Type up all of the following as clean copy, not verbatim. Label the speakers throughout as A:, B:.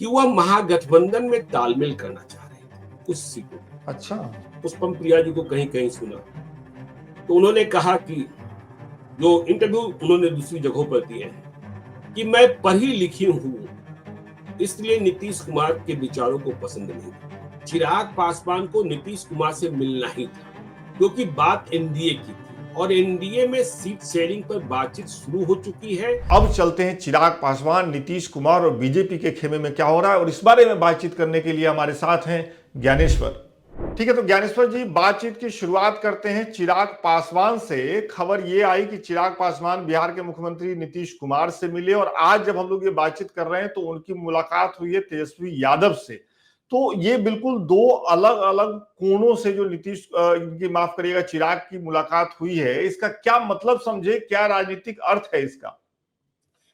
A: कि वह महागठबंधन में तालमेल करना चाह रहे थे कुछ सीटों में।
B: अच्छा,
A: पुष्पम प्रिया जी को कहीं कहीं सुना तो उन्होंने कहा कि जो इंटरव्यू उन्होंने दूसरी जगहों पर दिए हैं कि मैं पढ़ी लिखी हूं, इसलिए नीतीश कुमार के विचारों को पसंद नहीं था। चिराग पासवान को नीतीश कुमार से मिलना ही था क्योंकि बात एनडीए की थी और एनडीए में सीट शेयरिंग पर बातचीत शुरू हो चुकी है।
B: अब चलते हैं चिराग पासवान, नीतीश कुमार और बीजेपी के खेमे में क्या हो रहा है, और इस बारे में बातचीत करने के लिए हमारे साथ हैं ज्ञानेश्वर। ठीक है, तो ज्ञानेश्वर जी, बातचीत की शुरुआत करते हैं चिराग पासवान से। खबर ये आई कि चिराग पासवान बिहार के मुख्यमंत्री नीतीश कुमार से मिले, और आज जब हम लोग ये बातचीत कर रहे हैं तो उनकी मुलाकात हुई है तेजस्वी यादव से। तो ये बिल्कुल दो अलग अलग कोणों से जो नीतीश इनकी, माफ करिएगा, चिराग की मुलाकात हुई है। इसका क्या मतलब समझे, क्या राजनीतिक अर्थ है इसका?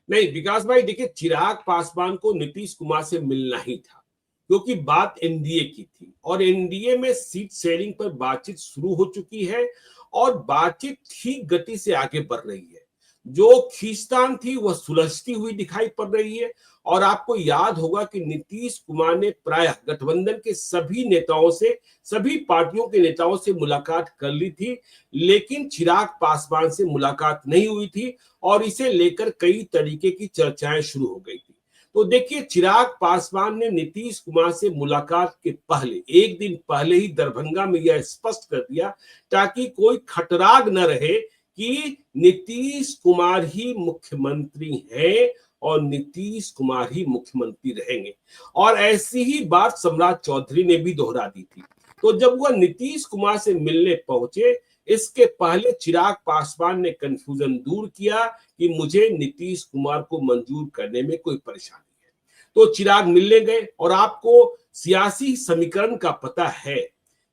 A: नहीं विकास भाई, देखिए चिराग पासवान को नीतीश कुमार से मिलना ही था क्योंकि बात एनडीए की थी और एनडीए में सीट शेयरिंग पर बातचीत शुरू हो चुकी है और बातचीत ठीक गति से आगे बढ़ रही है। जो खींचतान थी वह सुलझती हुई दिखाई पड़ रही है और आपको याद होगा कि नीतीश कुमार ने प्रायः गठबंधन के सभी नेताओं से, सभी पार्टियों के नेताओं से मुलाकात कर ली थी, लेकिन चिराग पासवान से मुलाकात नहीं हुई थी और इसे लेकर कई तरीके की चर्चाएं शुरू हो गई थी। तो देखिए, चिराग पासवान ने नीतीश कुमार से मुलाकात के पहले, एक दिन पहले ही दरभंगा में यह स्पष्ट कर दिया ताकि कोई खटराग न रहे कि नीतीश कुमार ही मुख्यमंत्री हैं और नीतीश कुमार ही मुख्यमंत्री रहेंगे। और ऐसी ही बात सम्राट चौधरी ने भी दोहरा दी थी। तो जब वह नीतीश कुमार से मिलने पहुंचे, इसके पहले चिराग पासवान ने कंफ्यूजन दूर किया कि मुझे नीतीश कुमार को मंजूर करने में कोई परेशानी है। तो चिराग मिलने गए और आपको सियासी समीकरण का पता है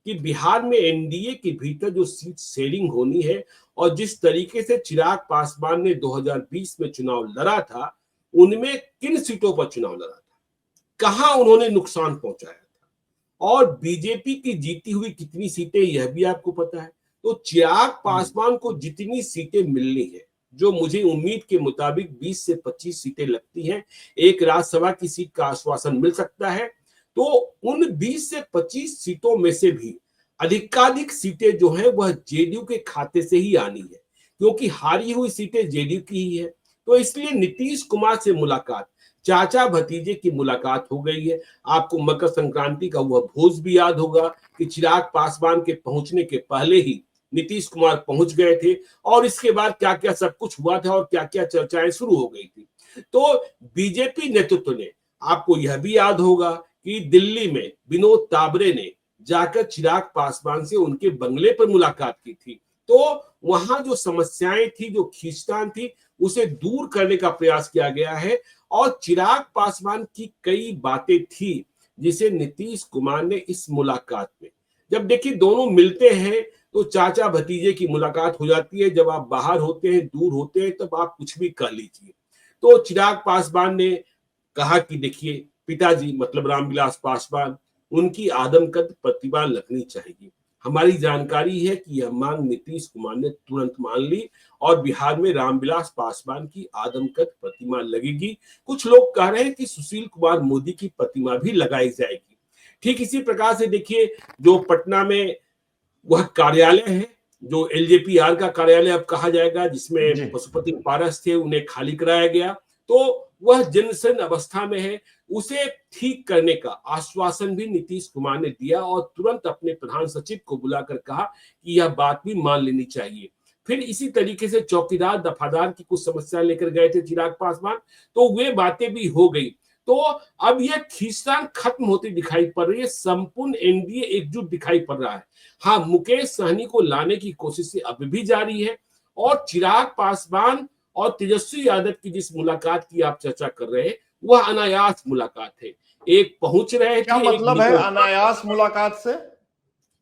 A: कि बिहार में एनडीए के भीतर जो सीट शेयरिंग होनी है और जिस तरीके से चिराग पासवान ने 2020 में चुनाव लड़ा था, उनमें किन सीटों पर चुनाव लड़ा था, कहां उन्होंने नुकसान पहुंचाया था और बीजेपी की जीती हुई कितनी सीटें, यह भी आपको पता है। तो चिराग पासवान को जितनी सीटें मिलनी है, जो मुझे उम्मीद के मुताबिक 20 से 25 सीटें लगती हैं, एक राज्यसभा की सीट का आश्वासन मिल सकता है, तो उन 20 से 25 सीटों में से भी अधिकाधिक सीटें जो हैं वह जेडीयू के खाते से ही आनी है क्योंकि हारी हुई सीटें जेडीयू की ही है। तो इसलिए नीतीश कुमार से मुलाकात, चाचा भतीजे की मुलाकात हो गई है। आपको मकर संक्रांति का वह भोज भी याद होगा कि चिराग पासवान के पहुंचने के पहले ही नीतीश कुमार पहुंच गए थे और इसके बाद क्या क्या सब कुछ हुआ था और क्या क्या चर्चाएं शुरू हो गई थी। तो बीजेपी नेतृत्व ने, आपको यह भी याद होगा कि दिल्ली में विनोद तावरे ने जाकर चिराग पासवान से उनके बंगले पर मुलाकात की थी। तो वहां जो समस्याएं थी, जो खींचतान थी, उसे दूर करने का प्रयास किया गया है और चिराग पासवान की कई बातें थी जिसे नीतीश कुमार ने इस मुलाकात में, जब देखिए दोनों मिलते हैं तो चाचा भतीजे की मुलाकात हो जाती है। जब आप बाहर होते हैं, दूर होते हैं, तब आप कुछ भी कर लीजिए। तो चिराग पासवान ने कहा कि देखिए, पिताजी मतलब रामविलास पासवान, उनकी आदमकद प्रतिभा लगनी चाहिए। हमारी जानकारी है कि यह मांग नीतीश कुमार ने तुरंत मान ली और बिहार में रामविलास पासवान की आदमकद प्रतिमा लगेगी। कुछ लोग कह रहे हैं कि सुशील कुमार मोदी की प्रतिमा भी लगाई जाएगी। ठीक इसी प्रकार से देखिए, जो पटना में वह कार्यालय है, जो एलजेपीआर का कार्यालय अब कहा जाएगा, जिसमें पशुपति पारस थे, उन्हें खाली कराया गया, तो वह जीर्ण अवस्था में है। उसे ठीक करने का आश्वासन भी नीतीश कुमार ने दिया और तुरंत अपने प्रधान सचिव को बुलाकर कहा कि यह बात भी मान लेनी चाहिए। फिर इसी तरीके से चौकीदार दफादार की कुछ समस्या लेकर गए थे चिराग पासवान, तो वे बातें भी हो गई। तो अब यह खींचतान खत्म होती दिखाई पड़ रही है, संपूर्ण एनडीए एकजुट दिखाई पड़ रहा है। हाँ, मुकेश सहनी को लाने की कोशिश अब भी जारी है और चिराग पासवान और तेजस्वी यादव की जिस मुलाकात की आप चर्चा कर रहे हैं, वह अनायास मुलाकात है। एक पहुंच रहे थे,
B: क्या मतलब है अनायास मुलाकात से?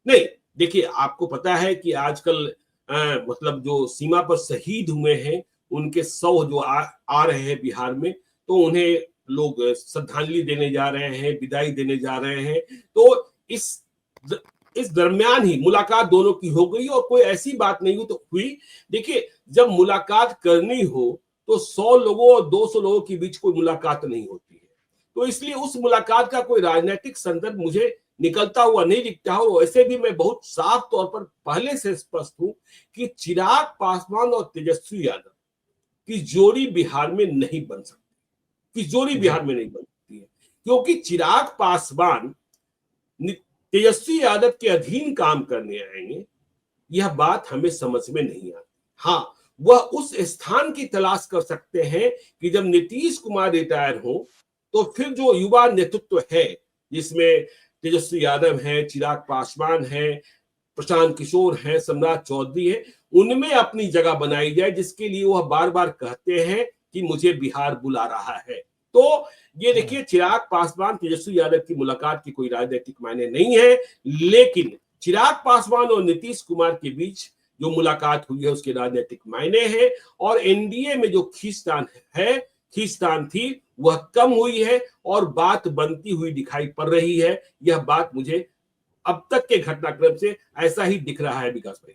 A: नहीं, देखिए आपको पता है कि आजकल मतलब जो सीमा पर शहीद हुए हैं, उनके 100 जो आ रहे हैं बिहार में, तो उन्हें लोग श्रद्धांजलि देने जा रहे हैं, विदाई देने जा रहे हैं। तो इस दरमियान ही मुलाकात दोनों की हो गई और कोई ऐसी बात नहीं हुई तो हुई। देखिए, जब मुलाकात करनी हो तो 100 लोगों और 200 लोगों के बीच कोई मुलाकात नहीं होती है। तो इसलिए उस मुलाकात का कोई राजनीतिक संदर्भ मुझे निकलता हुआ नहीं दिखता। और वैसे भी मैं बहुत साफ तौर पर पहले से स्पष्ट हूं कि चिराग पासवान और तेजस्वी यादव की जोड़ी बिहार में नहीं बन सकती, की जोड़ी बिहार में नहीं बन सकती है, क्योंकि चिराग पासवान तेजस्वी यादव के अधीन काम करने आएंगे, यह बात हमें समझ में नहीं आती। हाँ, वह उस स्थान की तलाश कर सकते हैं कि जब नीतीश कुमार रिटायर हो तो फिर जो युवा नेतृत्व है, जिसमें तेजस्वी यादव है, चिराग पासवान है, प्रशांत किशोर है, सम्राट चौधरी है, उनमें अपनी जगह बनाई जाए, जिसके लिए वह बार बार कहते हैं कि मुझे बिहार बुला रहा है। तो ये देखिए, चिराग पासवान तेजस्वी यादव की मुलाकात की कोई राजनीतिक मायने नहीं है, लेकिन चिराग पासवान और नीतीश कुमार के बीच जो मुलाकात हुई है उसके राजनीतिक मायने हैं। और एनडीए में जो खींचतान थी वह कम हुई है और बात बनती हुई दिखाई पड़ रही है। यह बात मुझे अब तक के घटनाक्रम से ऐसा ही दिख रहा है विकास भाई।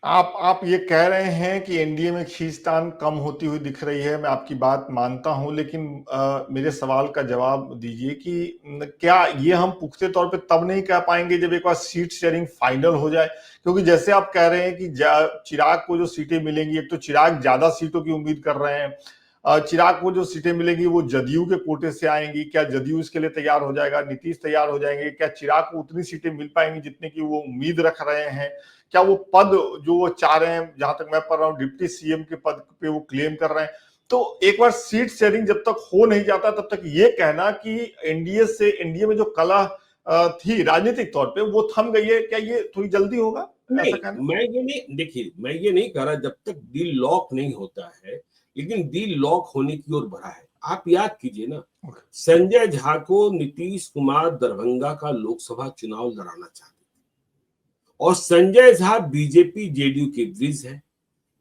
B: आप ये कह रहे हैं कि एनडीए में खींचतान कम होती हुई दिख रही है, मैं आपकी बात मानता हूं, लेकिन मेरे सवाल का जवाब दीजिए कि क्या ये हम पुख्ते तौर पे तब नहीं कह पाएंगे जब एक बार सीट शेयरिंग फाइनल हो जाए? क्योंकि जैसे आप कह रहे हैं कि चिराग को जो सीटें मिलेंगी, एक तो चिराग ज्यादा सीटों की उम्मीद कर रहे हैं, चिराग को जो सीटें मिलेंगी वो जदयू के कोटे से आएंगी, क्या जदयू इसके लिए तैयार हो जाएगा, नीतीश तैयार हो जाएंगे, क्या चिराग को उतनी सीटें मिल पाएंगी जितने की वो उम्मीद रख रहे हैं, क्या वो पद जो वो चाह रहे हैं, जहां तक मैं पढ़ रहा हूँ डिप्टी सीएम के पद पे वो क्लेम कर रहे हैं। तो एक बार सीट शेयरिंग जब तक हो नहीं जाता तब तक ये कहना कि एनडीए में जो कला थी राजनीतिक तौर पे वो थम गई है, क्या ये थोड़ी जल्दी होगा ऐसा कहना?
A: मैं ये नहीं कह रहा जब तक डील लॉक नहीं होता है, लेकिन डील लॉक होने की ओर बढ़ा है। आप याद कीजिए ना, संजय झा को नीतीश कुमार दरभंगा का लोकसभा चुनाव लड़ाना चाहते और संजय झा बीजेपी जेडीयू के ब्रिज है,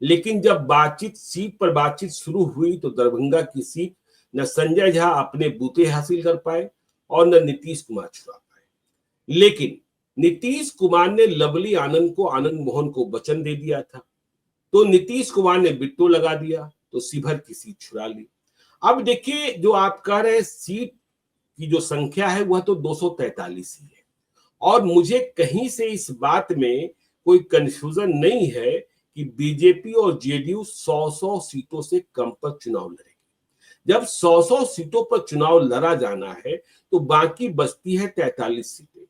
A: लेकिन जब सीट पर बातचीत शुरू हुई तो दरभंगा की सीट न संजय झा अपने बूते हासिल कर पाए और न नीतीश कुमार छुड़ा पाए। लेकिन नीतीश कुमार ने लवली आनंद मोहन को वचन दे दिया था, तो नीतीश कुमार ने बिट्टो लगा दिया तो शिवहर की सीट छुड़ा ली। अब देखिए, जो आप कह रहे हैं सीट की जो संख्या है वह तो 243 ही है, और मुझे कहीं से इस बात में कोई कंफ्यूजन नहीं है कि बीजेपी और जेडीयू 100 सीटों से कम पर चुनाव लड़ेगी। जब 100 सीटों पर चुनाव लड़ा जाना है तो बाकी बचती है 43 सीटें।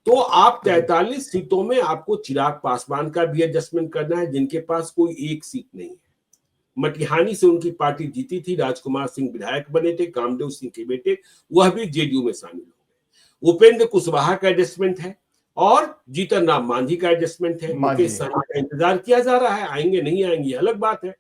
A: तो आप 43 सीटों में आपको चिराग पासवान का भी एडजस्टमेंट करना है, जिनके पास कोई एक सीट नहीं है। मटिहानी से उनकी पार्टी जीती थी, राजकुमार सिंह विधायक बने थे, कामदेव सिंह के बेटे, वह भी जेडीयू में शामिल हो गए। उपेंद्र कुशवाहा का एडजस्टमेंट है और जीतन राम मांझी का एडजस्टमेंट है। मुकेश शर्मा का इंतजार किया जा रहा है, आएंगे नहीं आएंगे अलग बात है।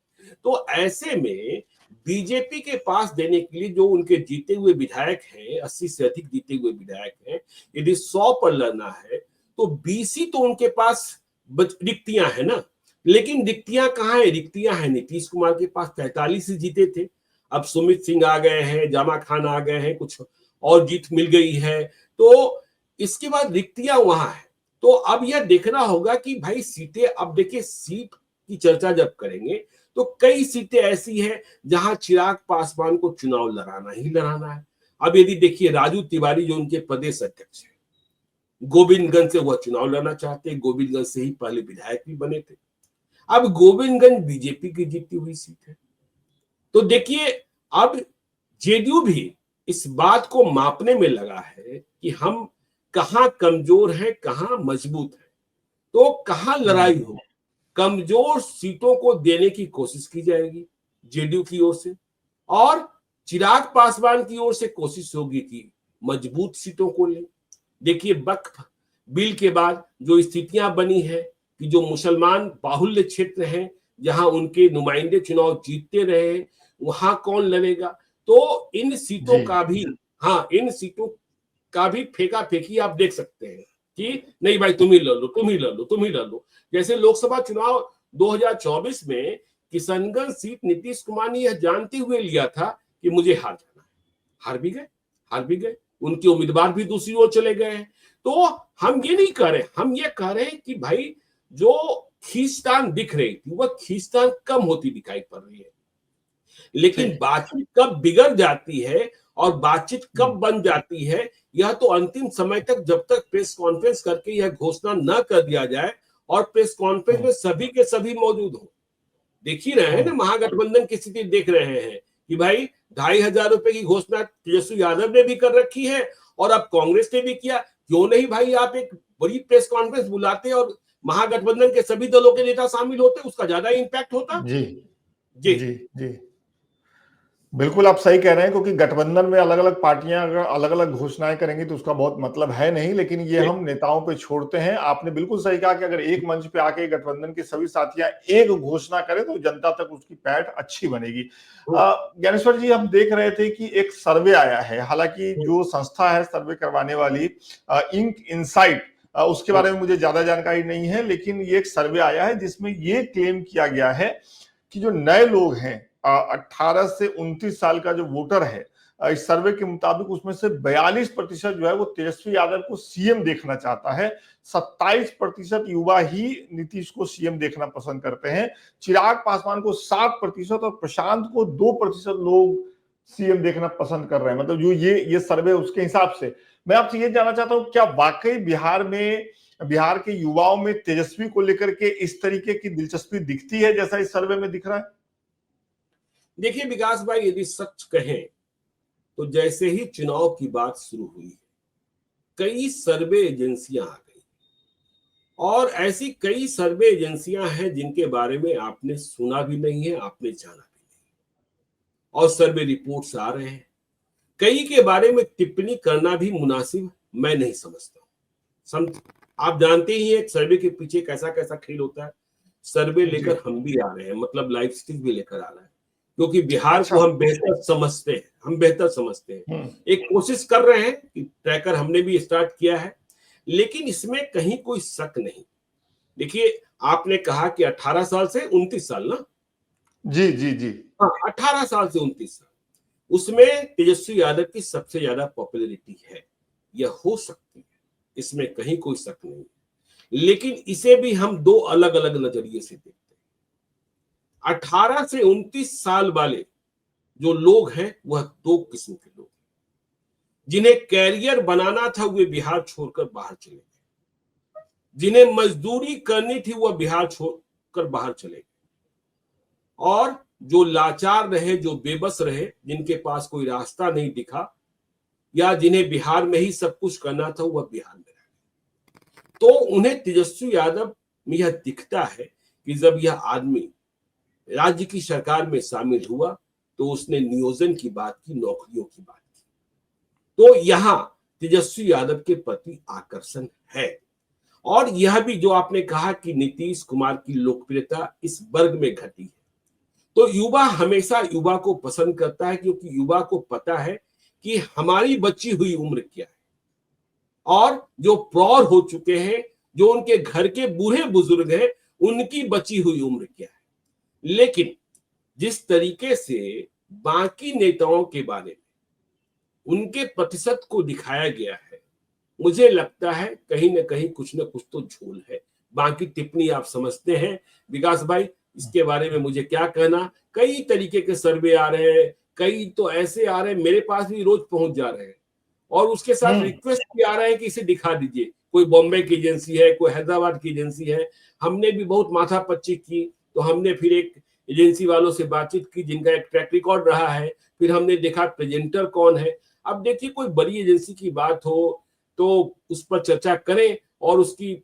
A: तो ऐसे में बीजेपी के पास देने के लिए जो उनके जीते हुए विधायक हैं, 80 से अधिक जीते हुए विधायक हैं, यदि 100 पर लड़ना है तो 20 ही तो उनके पास रिक्तियां है ना। लेकिन रिक्तियां कहाँ है? रिक्तियां है नीतीश कुमार के पास, 43 ही जीते थे, अब सुमित सिंह आ गए हैं, जामा खान आ गए हैं, कुछ और जीत मिल गई है, तो इसके बाद रिक्तियां वहां है। तो अब यह देखना होगा कि भाई सीटें, अब देखिए सीट की चर्चा जब करेंगे तो कई सीटें ऐसी हैं जहां चिराग पासवान को चुनाव लड़ाना ही लड़ाना है। अब यदि देखिए राजू तिवारी जो उनके प्रदेश अध्यक्ष है, गोविंदगंज से वह चुनाव लड़ना चाहते हैं, गोविंदगंज से ही पहले विधायक भी बने थे। अब गोविंदगंज बीजेपी की जीती हुई सीट है, तो देखिए अब जेडीयू भी इस बात को मापने में लगा है कि हम कहां कमजोर हैं, कहां मजबूत है, तो कहां लड़ाई हो। कमजोर सीटों को देने की कोशिश की जाएगी जेडीयू की ओर से, और चिराग पासवान की ओर से कोशिश होगी कि मजबूत सीटों को ले। देखिए वक्फ बिल के बाद जो स्थितियां बनी है कि जो मुसलमान बाहुल्य क्षेत्र हैं, जहां उनके नुमाइंदे चुनाव जीतते रहे, वहां कौन लड़ेगा। तो इन सीटों का भी, हाँ, इन सीटों का भी फेंका फेंकी आप देख सकते हैं कि नहीं भाई तुम ही लड़ लो, तुम ही लड़ लो, तुम ही लड़ लो। जैसे लोकसभा चुनाव 2024 में किशनगंज सीट नीतीश कुमार ने यह जानते हुए लिया था कि मुझे हार जाना है, हार भी गए, उनके उम्मीदवार भी दूसरी ओर चले गए हैं। तो हम ये नहीं कह रहे, हम ये कह रहे हैं कि भाई जो खींचतान दिख रही थी वह खींचतान कम होती दिखाई पड़ रही है। लेकिन बातचीत कब बिगड़ जाती है और बातचीत कब बन जाती है, यह तो अंतिम समय तक, जब तक प्रेस कॉन्फ्रेंस करके यह घोषणा न कर दिया जाए और प्रेस कॉन्फ्रेंस में सभी के सभी मौजूद हो। देख ही रहे हैं ना, महागठबंधन की स्थिति देख रहे हैं कि भाई 2,500 रुपए की घोषणा तेजस्वी यादव ने भी कर रखी है और अब कांग्रेस ने भी किया। क्यों नहीं भाई, आप एक बड़ी प्रेस कॉन्फ्रेंस बुलाते और महागठबंधन के सभी दलों के नेता शामिल होते, उसका ज्यादा इंपैक्ट होता।
B: जी
A: जी
B: जी जी, बिल्कुल आप सही कह रहे हैं, क्योंकि गठबंधन में अलग अलग पार्टियां अगर अलग अलग घोषणाएं करेंगी तो उसका बहुत मतलब है नहीं, लेकिन ये हम नेताओं पे छोड़ते हैं। आपने बिल्कुल सही कहा कि अगर एक मंच पे आके गठबंधन के सभी साथियां एक घोषणा करें तो जनता तक उसकी पैठ अच्छी बनेगी। ज्ञानेश्वर जी, हम देख रहे थे कि एक सर्वे आया है, हालांकि जो संस्था है सर्वे करवाने वाली इंक इनसाइट, उसके बारे में मुझे ज्यादा जानकारी नहीं है, लेकिन ये एक सर्वे आया है जिसमें ये क्लेम किया गया है कि जो नए लोग हैं 18 से 29 साल का जो वोटर है, इस सर्वे के मुताबिक उसमें से 42% जो है वो तेजस्वी यादव को सीएम देखना चाहता है। 27% युवा ही नीतीश को सीएम देखना पसंद करते हैं। चिराग पासवान को 7% और प्रशांत को 2% लोग सीएम देखना पसंद कर रहे हैं। मतलब जो ये सर्वे उसके हिसाब से। मैं आपसे ये जानना चाहता हूँ, क्या वाकई बिहार के युवाओं में तेजस्वी को लेकर के इस तरीके की दिलचस्पी दिखती है जैसा इस सर्वे में दिख रहा है?
A: देखिए विकास भाई, यदि सच कहें तो जैसे ही चुनाव की बात शुरू हुई है, कई सर्वे एजेंसियां आ गई और ऐसी कई सर्वे एजेंसियां हैं जिनके बारे में आपने सुना भी नहीं है, आपने जाना भी नहीं, और सर्वे रिपोर्ट्स आ रहे हैं। कई के बारे में टिप्पणी करना भी मुनासिब मैं नहीं समझता। आप जानते ही हैं सर्वे के पीछे कैसा कैसा खेल होता है। सर्वे लेकर हम भी आ रहे हैं, मतलब लाइव स्टिक भी लेकर आ रहे हैं, क्योंकि बिहार को हम बेहतर समझते हैं, एक कोशिश कर रहे हैं कि ट्रैकर हमने भी स्टार्ट किया है, लेकिन इसमें कहीं कोई शक नहीं। देखिए, आपने कहा कि 18 साल से 29 साल ना?
B: जी जी जी,
A: हाँ, 18 साल से 29 साल, उसमें तेजस्वी यादव की सबसे ज्यादा पॉपुलैरिटी है, यह हो सकती है, इसमें कहीं कोई शक नहीं। लेकिन इसे भी हम दो अलग अलग नजरिए से देखते हैं। 18 से 29 साल वाले जो लोग हैं वह दो किस्म के लोग हैं। जिन्हें कैरियर बनाना था वे बिहार छोड़कर बाहर चले गए, जिन्हें मजदूरी करनी थी वह बिहार छोड़कर बाहर चले गए, और जो लाचार रहे, जो बेबस रहे, जिनके पास कोई रास्ता नहीं दिखा, या जिन्हें बिहार में ही सब कुछ करना था वह बिहार में रह गए। तो उन्हें तेजस्वी यादव में यह दिखता है कि जब यह आदमी राज्य की सरकार में शामिल हुआ तो उसने नियोजन की बात की, नौकरियों की बात की, तो यहां तेजस्वी यादव के प्रति आकर्षण है। और यह भी जो आपने कहा कि नीतीश कुमार की लोकप्रियता इस वर्ग में घटी है, तो युवा हमेशा युवा को पसंद करता है, क्योंकि युवा को पता है कि हमारी बची हुई उम्र क्या है, और जो प्रौढ़ हो चुके हैं, जो उनके घर के बूढ़े बुजुर्ग हैं, उनकी बची हुई उम्र क्या है। लेकिन जिस तरीके से बाकी नेताओं के बारे में उनके प्रतिशत को दिखाया गया है, मुझे लगता है कहीं ना कहीं कुछ ना कुछ तो झोल है। बाकी टिप्पणी आप समझते हैं विकास भाई, इसके बारे में मुझे क्या कहना। कई तरीके के सर्वे आ रहे हैं, कई तो ऐसे आ रहे हैं, मेरे पास भी रोज पहुंच जा रहे हैं, और उसके साथ रिक्वेस्ट भी आ रहा है कि इसे दिखा दीजिए। कोई बॉम्बे की एजेंसी है, कोई हैदराबाद की एजेंसी है। हमने भी बहुत माथापच्ची की, तो हमने फिर एक एजेंसी वालों से बातचीत की जिनका एक ट्रैक रिकॉर्ड रहा है, फिर हमने देखा प्रेजेंटर कौन है। अब देखिए, कोई बड़ी एजेंसी की बात हो तो उस पर चर्चा करें और उसकी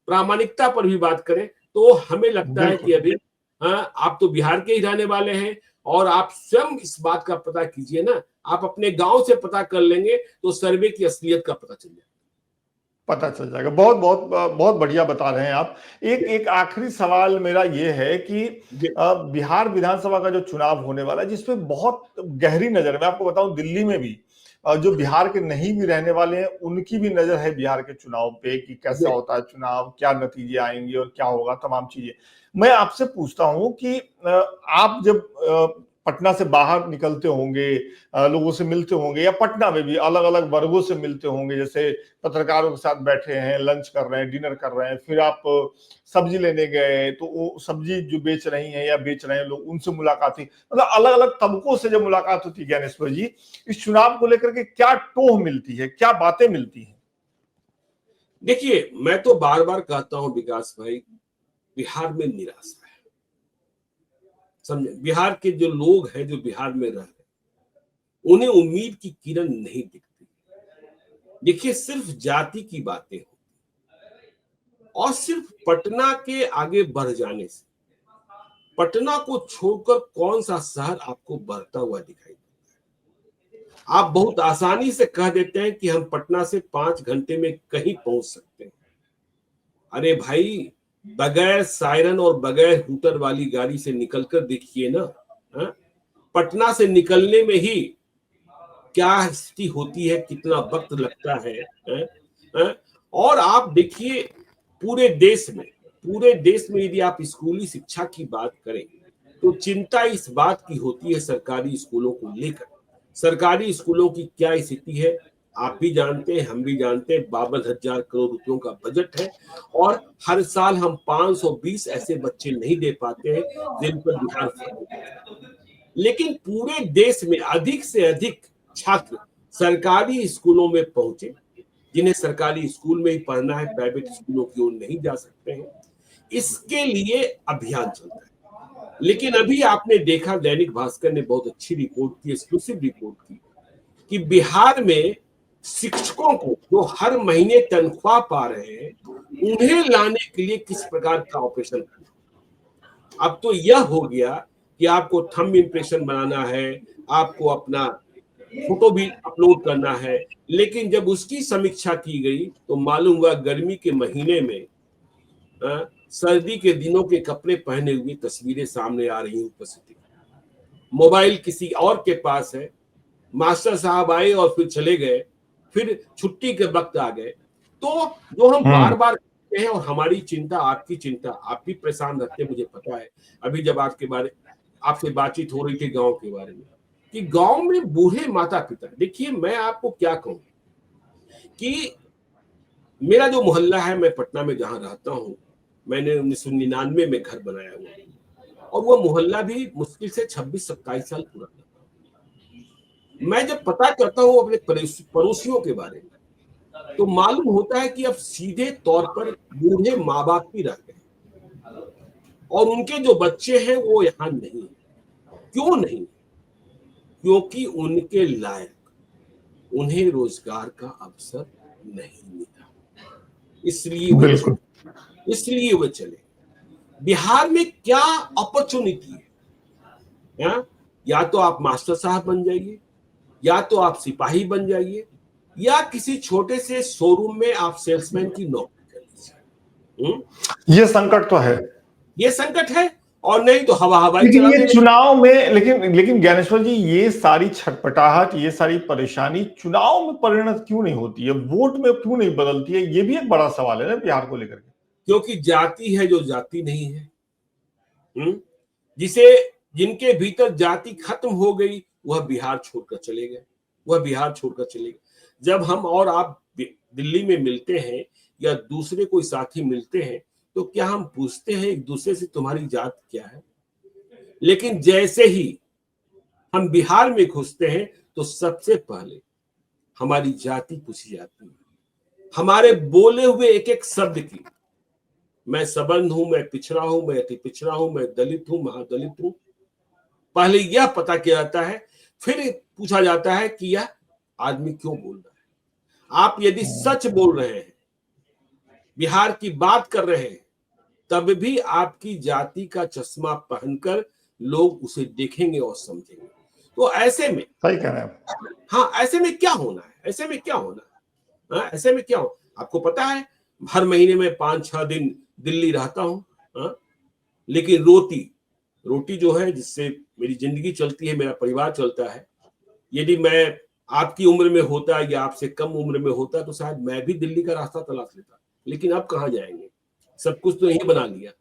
A: प्रामाणिकता पर भी बात करें। तो हमें लगता है कि अभी आप तो बिहार के ही रहने वाले हैं, और आप स्वयं इस बात का पता कीजिए ना, आप अपने गांव से पता कर लेंगे तो सर्वे की असलियत का पता चल
B: जाएगा। बहुत बहुत बहुत बढ़िया बता रहे हैं आप। एक आखिरी सवाल मेरा ये है कि बिहार विधानसभा का जो चुनाव होने वाला है, जिसपे बहुत गहरी नजर है। मैं आपको बताऊं, दिल्ली में भी जो बिहार के नहीं भी रहने वाले हैं उनकी भी नजर है बिहार के चुनाव पे कि कैसा होता है चुनाव, क्या नतीजे आएंगे और क्या होगा, तमाम चीजें। मैं आपसे पूछता हूं कि आप जब पटना से बाहर निकलते होंगे, लोगों से मिलते होंगे, या पटना में भी अलग अलग वर्गों से मिलते होंगे, जैसे पत्रकारों के साथ बैठे हैं, लंच कर रहे हैं, डिनर कर रहे हैं, फिर आप सब्जी लेने गए तो वो सब्जी जो बेच रही हैं या बेच रहे हैं लोग, उनसे मुलाकात हुई। मतलब अलग अलग तबकों से जब मुलाकात होती है ज्ञानेश्वर जी, इस चुनाव को लेकर के क्या टोह मिलती है, क्या बातें मिलती हैं?
A: देखिए, मैं तो बार बार कहता हूं विकास भाई, बिहार में निराशा है। समझे, बिहार के जो लोग हैं, जो बिहार में रह रहे हैं, उन्हें उम्मीद की किरण नहीं दिखती। देखिए, सिर्फ जाति की बातें हो और सिर्फ पटना के आगे बढ़ जाने से, पटना को छोड़कर कौन सा शहर आपको बढ़ता हुआ दिखाई देता है? आप बहुत आसानी से कह देते हैं कि हम पटना से 5 घंटे में कहीं पहुंच सकते हैं। अरे भाई, बगैर सायरन और बगैर हूटर वाली गाड़ी से निकलकर देखिए ना। हा? पटना से निकलने में ही क्या स्थिति होती है, कितना वक्त लगता है, हा? और आप देखिए, पूरे देश में यदि आप स्कूली शिक्षा की बात करें तो चिंता इस बात की होती है सरकारी स्कूलों को लेकर। सरकारी स्कूलों की क्या स्थिति है आप भी जानते हैं, हम भी जानते हैं। 52,000 करोड़ रुपयों का बजट है और हर साल हम 520 ऐसे बच्चे नहीं दे पाते हैं जिन पर बिहार फंड करता है। लेकिन पूरे देश में अधिक से अधिक छात्र सरकारी स्कूलों में पहुंचे, जिन्हें सरकारी स्कूल में ही पढ़ना है, प्राइवेट स्कूलों की ओर नहीं जा सकते हैं। इसके लिए अभियान चलता है। लेकिन अभी आपने देखा, दैनिक भास्कर ने बहुत अच्छी रिपोर्ट की, एक्सक्लूसिव रिपोर्ट की, कि बिहार में शिक्षकों को जो हर महीने तनख्वाह पा रहे हैं, उन्हें लाने के लिए किस प्रकार का ऑपरेशन करना। अब तो यह हो गया कि आपको थंब इंप्रेशन बनाना है, आपको अपना फोटो भी अपलोड करना है। लेकिन जब उसकी समीक्षा की गई तो मालूम हुआ गर्मी के महीने में सर्दी के दिनों के कपड़े पहने हुए तस्वीरें सामने आ रही उपस्थिति। मोबाइल किसी और के पास है, मास्टर साहब आए और फिर चले गए, फिर छुट्टी के वक्त आ गए। तो जो हम बार बार कहते हैं, और हमारी चिंता, आपकी चिंता, आप भी परेशान रहते हैं, मुझे पता है। अभी जब आपसे बातचीत हो रही थी गांव के बारे में, कि गांव में बूढ़े माता पिता, देखिए मैं आपको क्या कहूं कि मेरा जो मोहल्ला है, मैं पटना में जहां रहता हूं, मैंने 1999 में घर बनाया हुआ, और वो मोहल्ला भी मुश्किल से 26-27 साल पुराना। मैं जब पता करता हूं अपने पड़ोसियों के बारे में, तो मालूम होता है कि अब सीधे तौर पर बूढ़े माँ बाप भी रहते हैं और उनके जो बच्चे हैं वो यहाँ नहीं। क्यों नहीं? क्योंकि उनके लायक उन्हें रोजगार का अवसर नहीं मिला, इसलिए वो चले। बिहार में क्या अपॉर्चुनिटी है? या तो आप मास्टर साहब बन जाइए, या तो आप सिपाही बन जाइए, या किसी छोटे से शोरूम में आप सेल्समैन की नौकरी कर लीजिए।
B: ये संकट तो है,
A: ये संकट है। और नहीं तो हवाई
B: लेकिन
A: चला
B: ये
A: देंगे।
B: चुनाव में, लेकिन ज्ञानेश्वर जी, ये सारी छटपटाहट, ये सारी परेशानी चुनाव में परिणत क्यों नहीं होती है, वोट में क्यों नहीं बदलती है? ये भी एक बड़ा सवाल है ना बिहार को लेकर के।
A: क्योंकि जाति है जो जाति नहीं है। जिनके भीतर जाति खत्म हो गई, वह बिहार छोड़कर चले गए। जब हम और आप दिल्ली में मिलते हैं या दूसरे कोई साथी मिलते हैं, तो क्या हम पूछते हैं एक दूसरे से तुम्हारी जात क्या है? लेकिन जैसे ही हम बिहार में घुसते हैं तो सबसे पहले हमारी जाति पूछी जाती है, हमारे बोले हुए एक एक शब्द की। मैं सवर्ण हूं, मैं पिछड़ा हूं, मैं अति पिछड़ा हूं, मैं दलित हूं, महादलित हूं। पहले यह पता किया जाता है, फिर पूछा जाता है कि यह आदमी क्यों बोल रहा है। आप यदि सच बोल रहे हैं, बिहार की बात कर रहे हैं, तब भी आपकी जाति का चश्मा पहनकर लोग उसे देखेंगे और समझेंगे। तो ऐसे में,
B: सही कह रहे हैं।
A: हाँ, ऐसे में क्या होना है? ऐसे में क्या हो? आपको पता है, हर महीने में 5-6 दिन दिल्ली रहता हूं, लेकिन रोटी जो है, जिससे मेरी जिंदगी चलती है, मेरा परिवार चलता है, यदि मैं आपकी उम्र में होता या आपसे कम उम्र में होता तो शायद मैं भी दिल्ली का रास्ता तलाश लेता। लेकिन अब कहाँ जाएंगे? सब कुछ तो यही बना लिया।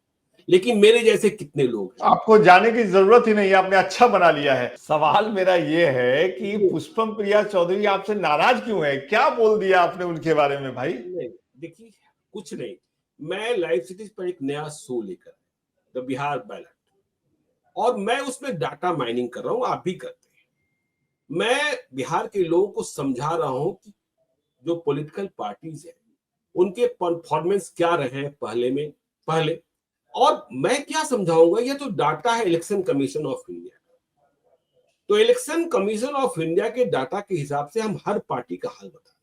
A: लेकिन मेरे जैसे कितने लोग हैं।
B: आपको जाने की जरूरत ही नहीं है, आपने अच्छा बना लिया है। सवाल मेरा ये है कि
A: जी।
B: पुष्पम प्रिया चौधरी आपसे नाराज क्यों है? क्या बोल दिया आपने उनके बारे में भाई?
A: नहीं, देखिए, कुछ नहीं। मैं लाइव सिटीज पर एक नया शो लेकर, द बिहार बैलेट, और मैं उसमें डाटा माइनिंग कर रहा हूँ, आप भी करते हैं। मैं बिहार के लोगों को समझा रहा हूँ कि जो पॉलिटिकल पार्टीज है उनके परफॉर्मेंस क्या रहे हैं पहले, और मैं क्या समझाऊंगा, ये तो डाटा है इलेक्शन कमीशन ऑफ इंडिया। तो इलेक्शन कमीशन ऑफ इंडिया के डाटा के हिसाब से हम हर पार्टी का हाल बता रहे हैं।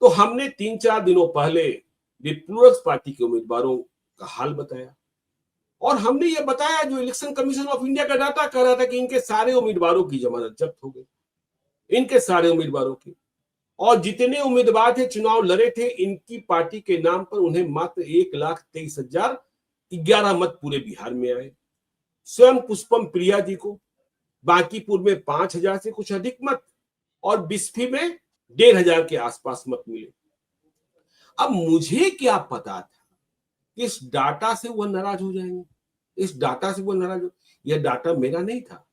A: तो हमने 3-4 दिनों पहले रिपब्लिकन पार्टी के उम्मीदवारों का हाल बताया, और हमने ये बताया जो इलेक्शन कमीशन ऑफ इंडिया का डाटा कह रहा था कि इनके सारे उम्मीदवारों की जमानत जब्त हो गई, इनके सारे उम्मीदवारों की। और जितने उम्मीदवार थे चुनाव लड़े थे, इनकी पार्टी के नाम पर उन्हें मात्र 1,23,011 मत पूरे बिहार में आए। स्वयं पुष्पम प्रिया जी को बांकीपुर में 5,000 से कुछ अधिक मत, और बिस्फी में 1,500 के आसपास मत मिले। अब मुझे क्या पता था कि इस डाटा से वह नाराज हो जाएंगे, इस डाटा से वो नाराज हो। यह डाटा मेरा नहीं था।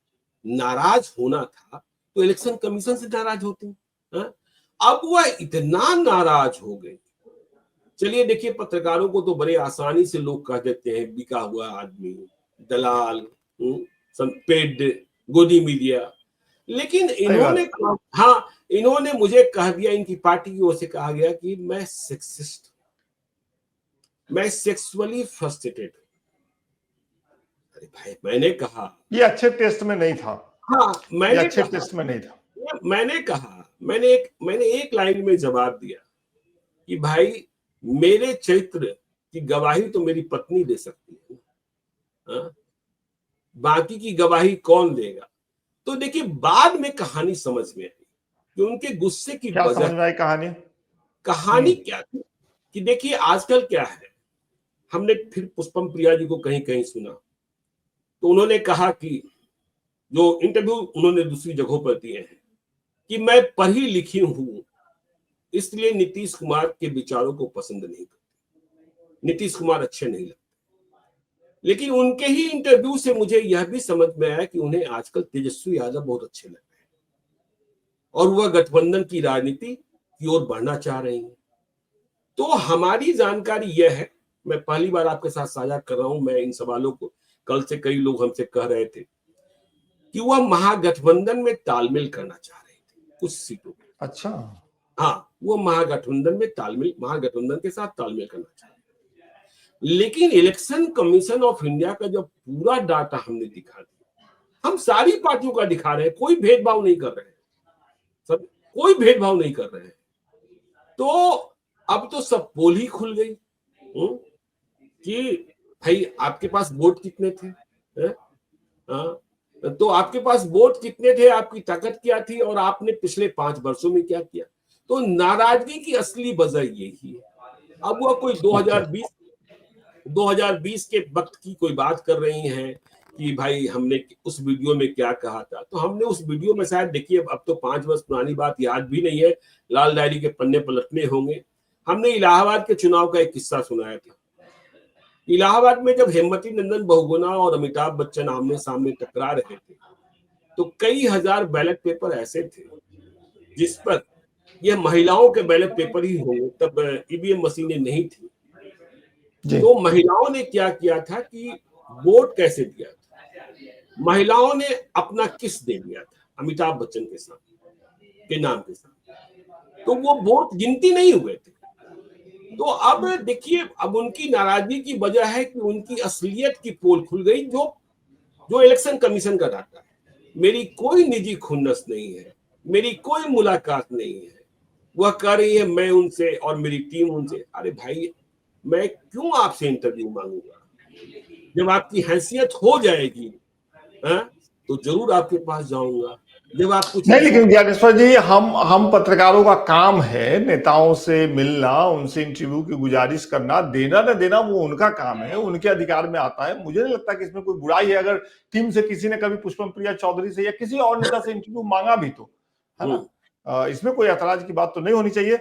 A: नाराज होना था तो इलेक्शन कमीशन से नाराज होते हैं। अब वह इतना नाराज हो गए। चलिए देखिए, पत्रकारों को तो बड़े आसानी से लोग कह देते हैं बिका हुआ आदमी, दलाल, पेड गोदी मीडिया। लेकिन इन्होंने कहा, हाँ, इन्होंने मुझे कह दिया, इनकी पार्टी की ओर से कहा गया कि मैं सेक्सिस्ट, मैं सेक्सुअली फ्रस्ट्रेटेड। अरे भाई, मैंने कहा
B: ये अच्छे टेस्ट में नहीं था।
A: हाँ,
B: ये अच्छे टेस्ट में नहीं था।
A: मैंने कहा, मैंने एक लाइन में जवाब दिया कि भाई, मेरे चरित्र की गवाही तो मेरी पत्नी दे सकती है, हाँ? बाकी की गवाही कौन देगा? तो देखिए, बाद में कहानी समझ में आई कि उनके गुस्से की
B: क्या समझ
A: वजह,
B: में आई
A: कहानी क्या थी कि देखिए आजकल क्या है। हमने फिर पुष्पम प्रिया जी को कहीं कहीं सुना, तो उन्होंने कहा कि जो इंटरव्यू उन्होंने दूसरी जगहों पर दिए हैं कि मैं पढ़ी लिखी हूं, इसलिए नीतीश कुमार के विचारों को पसंद नहीं करती, नीतीश कुमार अच्छे नहीं लगते। लेकिन उनके ही इंटरव्यू से मुझे यह भी समझ में आया कि उन्हें आजकल तेजस्वी यादव बहुत अच्छे लग रहे हैं, और वह गठबंधन की राजनीति की ओर बढ़ना चाह रही है। तो हमारी जानकारी यह है, मैं पहली बार आपके साथ साझा कर रहा हूं, मैं इन सवालों को, कल से कई लोग हमसे कह रहे थे कि वह महागठबंधन में तालमेल करना चाह रहे थे कुछ सीटों में।
B: अच्छा,
A: हाँ, वो महागठबंधन के साथ तालमेल करना चाह रहे थे। लेकिन इलेक्शन कमीशन ऑफ इंडिया का जब पूरा डाटा हमने दिखा दिया, हम सारी पार्टियों का दिखा रहे हैं, कोई भेदभाव नहीं कर रहे हैं, सब कोई भेदभाव नहीं कर रहे हैं, तो अब तो सब पोल ही खुल गई कि भाई आपके पास वोट कितने थे, हाँ, तो आपके पास वोट कितने थे, आपकी ताकत क्या थी, और आपने पिछले 5 वर्षों में क्या किया। तो नाराजगी की असली वजह यही है। अब वह कोई 2020 के वक्त की कोई बात कर रही हैं कि भाई हमने उस वीडियो में क्या कहा था, तो हमने उस वीडियो में शायद, देखिए अब तो 5 वर्ष पुरानी बात याद भी नहीं है, लाल डायरी के पन्ने पलटने होंगे। हमने इलाहाबाद के चुनाव का एक किस्सा सुनाया था। इलाहाबाद में जब हेमवती नंदन बहुगुणा और अमिताभ बच्चन आमने सामने टकरा रहे थे, तो कई हजार बैलेट पेपर ऐसे थे जिस पर, यह महिलाओं के बैलेट पेपर ही होंगे, तब ईवीएम मशीनें नहीं थी। तो महिलाओं ने क्या किया था कि वोट कैसे दिया था, महिलाओं ने अपना किस दे दिया था अमिताभ बच्चन के साथ, के नाम के साथ, तो वो वोट गिनती नहीं हुए थे। तो अब देखिए, अब उनकी नाराजगी की वजह है कि उनकी असलियत की पोल खुल गई, जो इलेक्शन कमीशन का डाटा है। मेरी कोई निजी खुन्नस नहीं है, मेरी कोई मुलाकात नहीं है। वह कह रही है मैं उनसे और मेरी टीम उनसे। अरे भाई, मैं क्यों आपसे इंटरव्यू मांगूंगा? जब आपकी हैसियत हो जाएगी, तो जरूर आपके पास जाऊंगा। जब आप कुछ
B: नहीं, लेकिन ज्ञानेश्वर जी, हम पत्रकारों का काम है नेताओं से मिलना, उनसे इंटरव्यू की गुजारिश करना, देना न देना वो उनका काम है, उनके अधिकार में आता है। मुझे नहीं लगता कि इसमें कोई बुराई है अगर टीम से किसी ने कभी पुष्पम प्रिया चौधरी से या किसी और नेता से इंटरव्यू मांगा भी तो, है ना? इसमें कोई ऐतराज की बात तो नहीं होनी चाहिए।